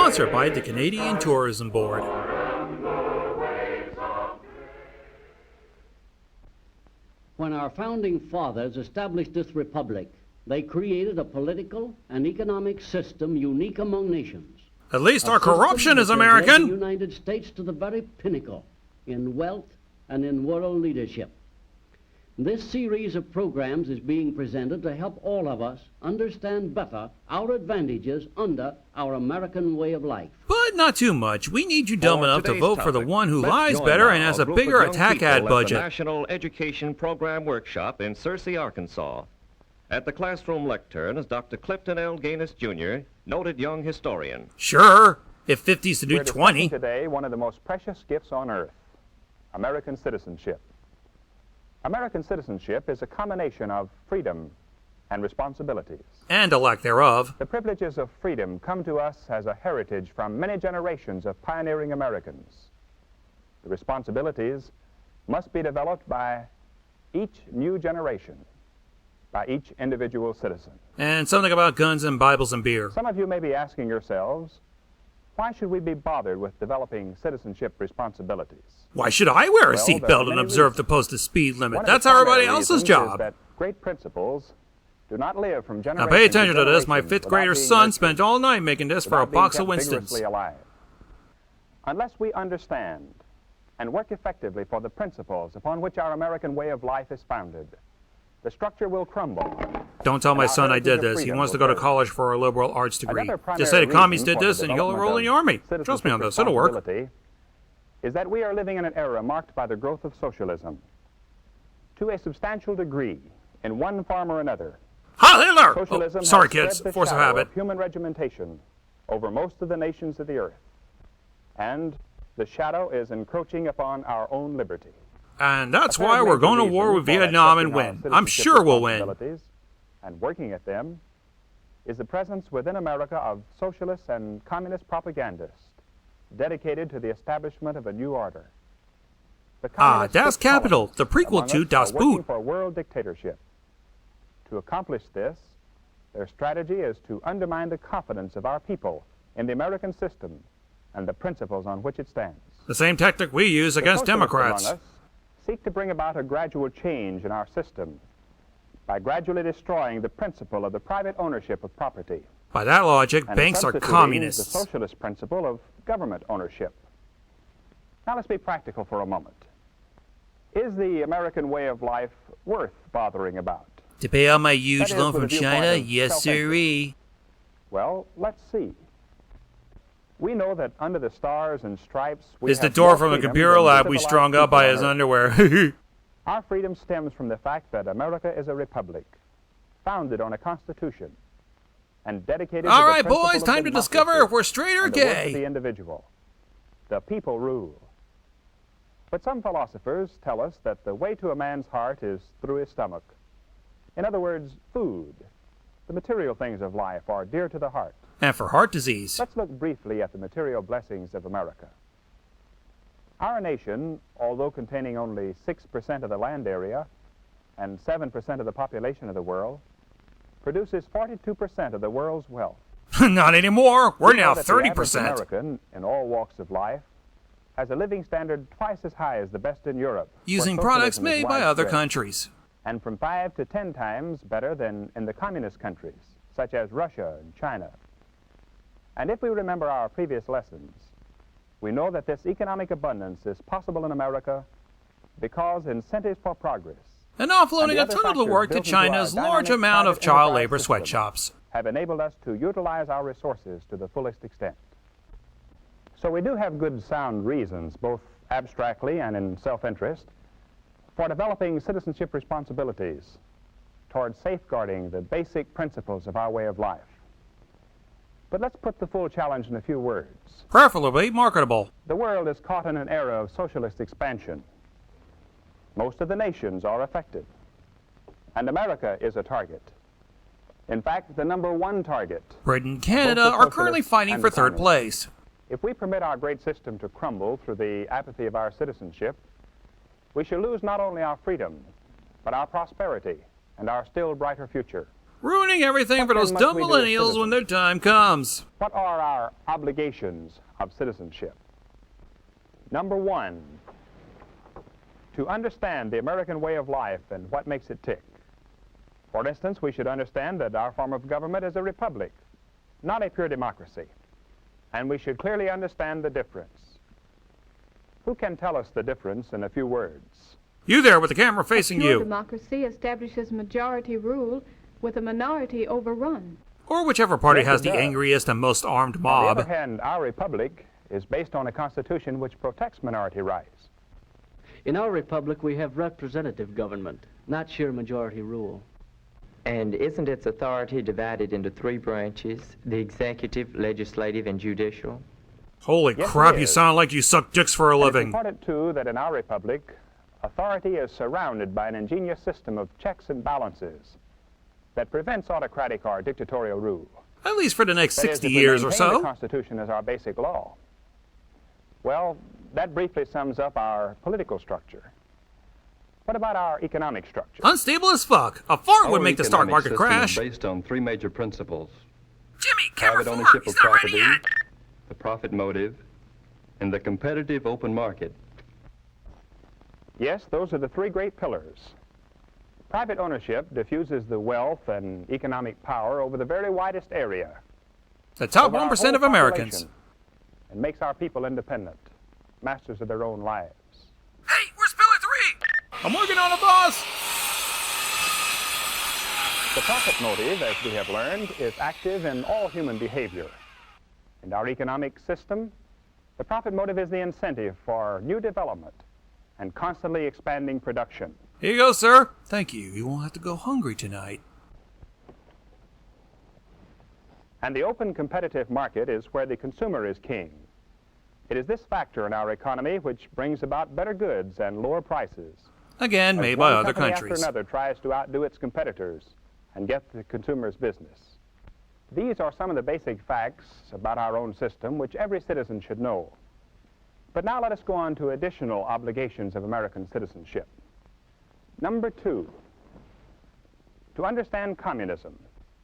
Sponsored by the Canadian Tourism Board. When our founding fathers established this republic, they created a political and economic system unique among nations. At least our corruption is American. The United States to the very pinnacle in wealth and in world leadership. This series of programs is being presented to help all of us understand better our advantages under our American way of life. But not too much. We need you dumb enough to vote for the one who lies better and has a bigger attack ad budget. National Education Program Workshop in Searcy, Arkansas. At the classroom lectern is Dr. Clifton L. Gaines, Jr., noted young historian. Sure, if 50's to do 20. Today, one of the most precious gifts on earth, American citizenship. American citizenship is a combination of freedom and responsibilities. And a lack thereof. The privileges of freedom come to us as a heritage from many generations of pioneering Americans. The responsibilities must be developed by each new generation, by each individual citizen. And something about guns and Bibles and beer. Some of you may be asking yourselves, why should we be bothered with developing citizenship responsibilities? Why should I wear a seatbelt and observe the posted speed limit? That's everybody else's job. That great principles do not live from generation Now pay attention to this. My generation 5th grader son spent all night making this for a box of Winstons. Alive. Unless we understand and work effectively for the principles upon which our American way of life is founded, the structure will crumble. Don't tell my son I did this. He wants to go to college for a liberal arts degree. Just say the commies did this and he'll enroll in the army. Trust me on this, it'll work. Is that we are living in an era marked by the growth of socialism. To a substantial degree, in one form or another, Heil Hitler! socialism Sorry has kids, spread the force of shadow habit. Human regimentation over most of the nations of the earth. And the shadow is encroaching upon our own liberty. And that's why we're going to war with Vietnam and win. I'm sure we'll win. And working at them is the presence within America of socialists and communist propagandists dedicated to the establishment of a new order. Das Kapital, the prequel to Das Boot. For world dictatorship. To accomplish this, their strategy is to undermine the confidence of our people in the American system and the principles on which it stands. The same tactic we use against Democrats. Among us seek to bring about a gradual change in our system by gradually destroying the principle of the private ownership of property. By that logic, and banks are substituting communists. The socialist principle of government ownership. Now let's be practical for a moment. Is the American way of life worth bothering about? To pay all my huge That is, loan with from a viewpoint China? of Yes, self-interest. sirree. Well, let's see. We know that under the stars and stripes, we Is the have door more from the freedom computer than lab we civilized strung up people by on his Earth. underwear? Our freedom stems from the fact that America is a republic, founded on a constitution, and dedicated All to right, the principle boys, of time to democracy discover if we're straight or and the worth of gay. the individual. The people rule. But some philosophers tell us that the way to a man's heart is through his stomach. In other words, food. The material things of life are dear to the heart. And for heart disease. Let's look briefly at the material blessings of America. Our nation, although containing only 6% of the land area and 7% of the population of the world, produces 42% of the world's wealth. Not anymore. We're We know now that the average 30%. American, in all walks of life, has a living standard twice as high as the best in Europe, where Using products socialism is made by other widespread, countries. and from 5 to 10 times better than in the communist countries, such as Russia and China. And if we remember our previous lessons, we know that this economic abundance is possible in America because incentives for progress And offloading and a the other ton of the factors work to built into our China's large dynamic amount of private child enterprise labor system sweatshops. have enabled us to utilize our resources to the fullest extent. So we do have good sound reasons, both abstractly and in self-interest, for developing citizenship responsibilities towards safeguarding the basic principles of our way of life. But let's put the full challenge in a few words. Preferably marketable. The world is caught in an era of socialist expansion. Most of the nations are affected, and America is a target. In fact, the #1 target. Britain and Canada Both the are currently socialists fighting and for the third communists. place. If we permit our great system to crumble through the apathy of our citizenship, we shall lose not only our freedom, but our prosperity and our still brighter future. ruining everything for What those then dumb must we do as millennials when citizens? their time comes. What are our obligations of citizenship? Number one, to understand the American way of life and what makes it tick. For instance, we should understand that our form of government is a republic, not a pure democracy. And we should clearly understand the difference. Who can tell us the difference in a few words? You there with the camera facing Pure you. democracy establishes majority rule with a minority overrun. Or whichever party Yes, has it the does. angriest and most armed On mob. the other hand, our republic is based on a constitution which protects minority rights. In our republic, we have representative government, not sheer majority rule. And isn't its authority divided into three branches, the executive, legislative, and judicial? Holy Yes, crap, it you is. sound like you suck dicks for a And it's living. important, too, that in our republic, authority is surrounded by an ingenious system of checks and balances that prevents autocratic or dictatorial rule. At least for the next That is, 60 if we years or maintain the so. Constitution as our basic law. Well, that briefly sums up our political structure. What about our economic structure? Unstable as fuck. A fart would Our make the stock economic market system crash. is based on three major principles: Jimmy, camera private four. ownership He's of not ready property, yet. the profit motive, and the competitive open market. Yes, those are the three great pillars. Private ownership diffuses the wealth and economic power over the very widest area. The top over our 1% whole of Americans. population, and makes our people independent, masters of their own lives. Hey, where's Pillar 3? I'm working on a boss. The profit motive, as we have learned, is active in all human behavior. In our economic system, the profit motive is the incentive for new development and constantly expanding production. Here you go, sir. Thank you. You won't have to go hungry tonight. And the open competitive market is where the consumer is king. It is this factor in our economy which brings about better goods and lower prices. Again, As made by one other company countries. after another tries to outdo its competitors and get the consumer's business. These are some of the basic facts about our own system which every citizen should know. But now let us go on to additional obligations of American citizenship. Number two, to understand communism,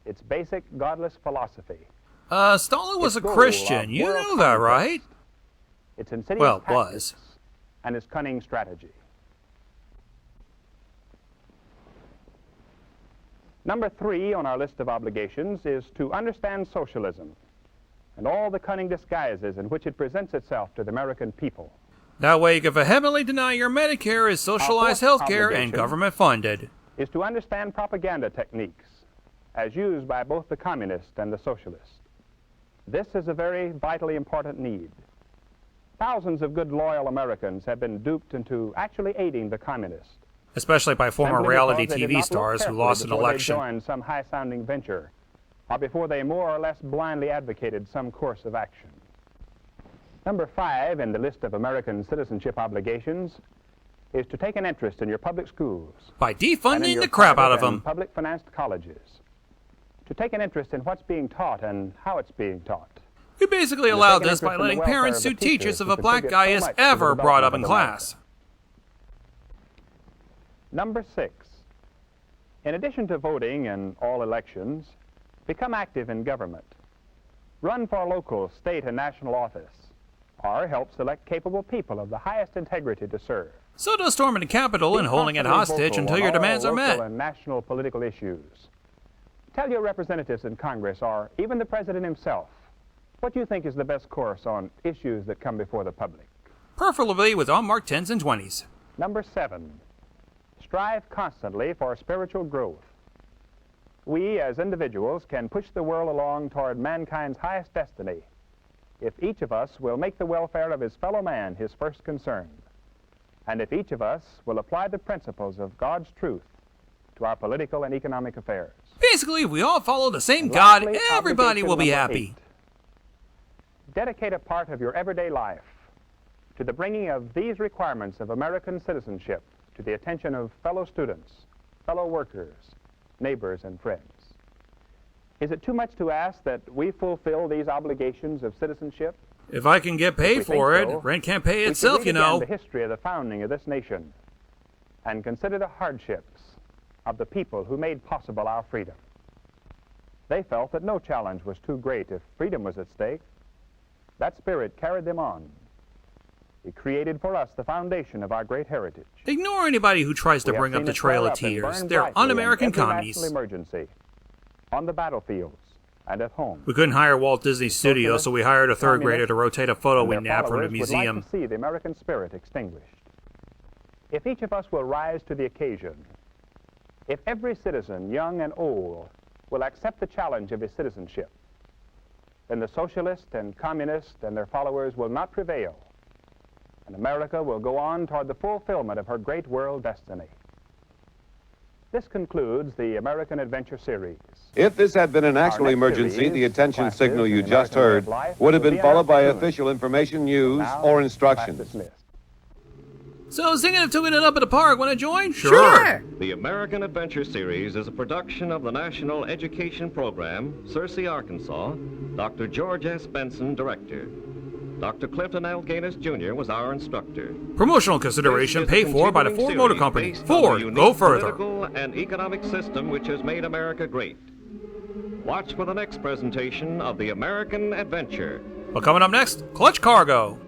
its basic godless philosophy, Stalin was its a goal Christian. of You world know that, conquest, right? its insidious Well, tactics, was. and its cunning strategy. Number three on our list of obligations is to understand socialism and all the cunning disguises in which it presents itself to the American people. That way you can vehemently deny your Medicare is socialized fourth health care and obligation government funded. Is to understand propaganda techniques as used by both the communist and the socialist. This is a very vitally important need. Thousands of good, loyal Americans have been duped into actually aiding the communists. Especially by former simply reality because they did TV not look stars who carefully lost an before they election. joined some high-sounding venture, or before they more or less blindly advocated some course of action. Number five in the list of American citizenship obligations is to take an interest in your public schools. By and in defunding your the crap out of private and them. public-financed colleges. To take an interest in what's being taught and how it's being taught. We basically And to allowed take an this by interest in the letting welfare parents of sue the teachers teachers if who a black contribute guy so is much to the ever brought up in development of class. Number six, in addition to voting in all elections, become active in government. Run for local, state, and national office, or help select capable people of the highest integrity to serve. So does storming the Capitol Be and holding it constantly hostage vocal until on your all demands are local met. and national political issues. Tell your representatives in Congress, or even the President himself, what you think is the best course on issues that come before the public. Preferably with unmarked 10s and 20s. Number seven, strive constantly for spiritual growth. We, as individuals, can push the world along toward mankind's highest destiny if each of us will make the welfare of his fellow man his first concern, and if each of us will apply the principles of God's truth to our political and economic affairs. Basically, if we all follow the same And God, lastly, everybody will be obligation happy. number 8. Dedicate a part of your everyday life to the bringing of these requirements of American citizenship to the attention of fellow students, fellow workers, neighbors, and friends. Is it too much to ask that we fulfill these obligations of citizenship? If I can get we paid think for it, so, rent can't pay We should itself, read you again know. the history of the founding of this nation and consider the hardships of the people who made possible our freedom. They felt that no challenge was too great if freedom was at stake. That spirit carried them on. It created for us the foundation of our great heritage. Ignore anybody who tries to bring up the Trail of Tears. They're un-American commies. Emergency, on the battlefields and at home. We couldn't hire Walt Disney Studios, so we hired a third grader to rotate a photo we nabbed from the museum. Would like to see the American spirit extinguished. If each of us will rise to the occasion, if every citizen, young and old, will accept the challenge of his citizenship, then the socialist and communist and their followers will not prevail, and America will go on toward the fulfillment of her great world destiny. This concludes the American Adventure Series. If this had been an actual emergency, the attention signal you just heard would have been followed by official information, news, or instructions. So, singing and tuning it up at the park, want to join? Sure! The American Adventure Series is a production of the National Education Program, Searcy, Arkansas. Dr. George S. Benson, director. Dr. Clifton L. Gaines, Jr. was our instructor. Promotional consideration paid for by the Ford Motor Company. Ford, go further. Political and economic system which has made America great. Watch for the next presentation of the American Adventure. Well, coming up next, Clutch Cargo.